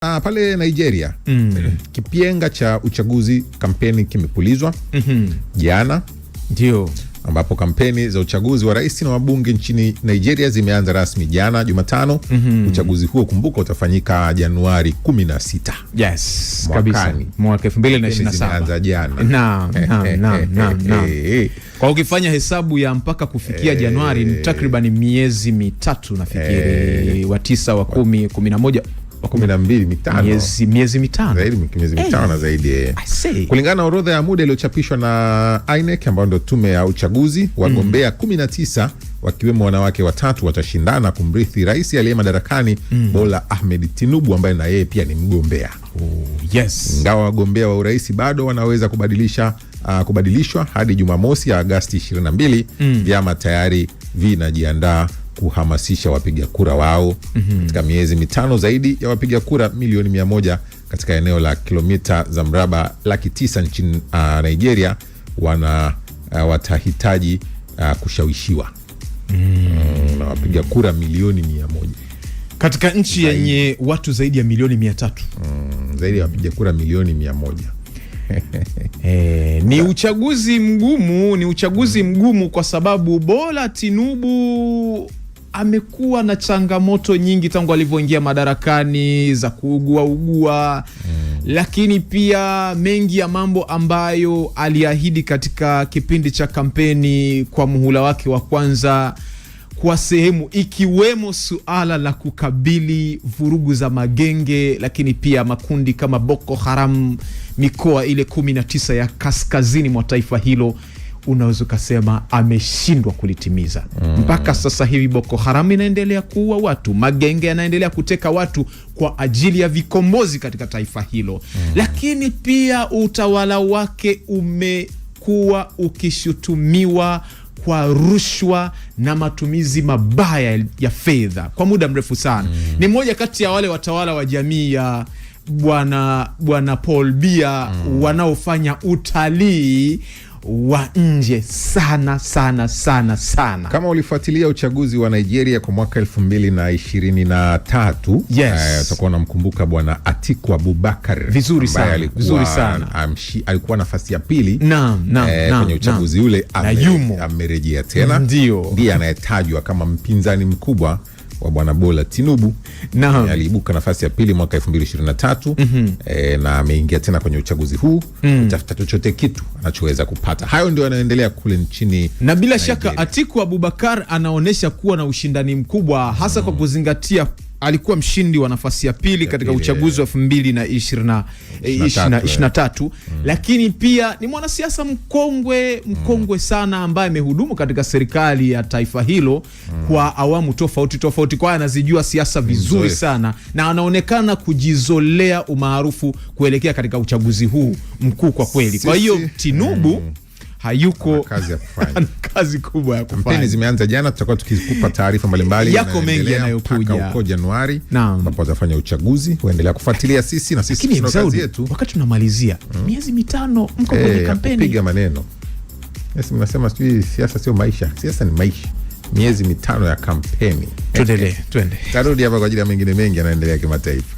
Pale Nigeria kipenga cha uchaguzi, kampeni kimepulizwa jana. Ndio ambapo kampeni za uchaguzi wa rais na wabunge nchini Nigeria zimeanza rasmi jana Jumatano. Uchaguzi huo, kumbuka, utafanyika Januari 16. Yes, kabisa. Mwaka 2027. Zimeanza jana. Naam. Kwa ukifanya hesabu ya mpaka kufikia Januari ni takriban miezi mitatu nafikiri, wa 9 wa 10 11 12 mitano. Miezi mitano. Zaidi miezi mitano na zaidi. Kulingana na orodha ya muda iliyochapishwa na INEC ambayo ndio tume ya uchaguzi, wagombea 19 wakiwemo wanawake watatu watashindana kumrithi rais aliye madarakani Bola Ahmed Tinubu ambaye na yeye pia ni mgombea. Yes. Ingawa wagombea wa urais bado wanaweza kubadilishwa hadi Jumamosi ya Agosti 22, vyama tayari vinajiandaa kuhamasisha wapiga kura wao katika miezi mitano. Zaidi ya wapiga kura milioni 100 katika eneo la kilomita za mraba 900 nchini Nigeria watahitaji kushawishiwa na wapiga kura milioni 100 katika nchi yenye watu zaidi ya milioni 300. Zaidi ya wapiga kura milioni 100. Ni uchaguzi mgumu kwa sababu Bola Tinubu amekuwa na changamoto nyingi tangu alivyoingia madarakani za kuugua, lakini pia mengi ya mambo ambayo aliahidi katika kipindi cha kampeni kwa muhula wake wa kwanza kwa sehemu ikiwemo suala la kukabili vurugu za magenge, lakini pia makundi kama Boko Haram mikoa ile 19 ya kaskazini mwa taifa hilo, unaweza kusema ameshindwa kulitimiza. Mpaka sasa hivi Boko Haram inaendelea kuua watu, magenge yanaendelea kuteka watu kwa ajili ya vikombozi katika taifa hilo. Lakini pia utawala wake umekuwa ukishutumiwa kwa rushwa na matumizi mabaya ya fedha kwa muda mrefu sana. Ni mmoja kati ya wale watawala wa jamii ya Bwana Paul Biya wanaofanya utalii wa nje sana. Kama ulifuatilia uchaguzi wa Nigeria kwa mwaka 2023, utakuwa unamkumbuka Bwana Atiku Abubakar vizuri sana. Alikuwa nafasi ya pili kwenye uchaguzi ule, amerejea tena. Ndiye anayetajwa kama mpinzani mkubwa wa Bwana Bola Tinubu. Aliibuka nafasi ya pili mwaka 2023 na ameingia tena kwenye uchaguzi huu kutafuta chochote kitu anachoweza kupata. Hayo ndio yanaendelea kule nchini, na bila shaka Atiku Abubakar anaonesha kuwa na ushindani mkubwa, hasa kwa kuzingatia alikuwa mshindi wa nafasi ya pili katika uchaguzi wa 2023, lakini pia ni mwanasiasa mkongwe sana ambaye amehudumu katika serikali ya taifa hilo kwa awamu tofauti, kwa anazijua siasa vizuri sana, na anaonekana kujizolea umaarufu kuelekea katika uchaguzi huu mkuu kwa kweli. Kwa hiyo Tinubu hayuko kazi kubwa ya kufanya. Kampeni zimeanza jana, tutakuwa tukikupa taarifa mbalimbali, yako mengi yanayokuja huko Januari ambapo watafanya uchaguzi. Waendelea kufuatilia sisi, na sisi tuna kazi yetu. Wakati tunamalizia miezi mitano mko kwenye kampeni, piga maneno. Mnasema sijui siasa sio maisha. Siasa ni maisha. Miezi mitano ya kampeni. Twende. Tarudi hapa kwa ajili ya mengine mengi yanaendelea kimataifa.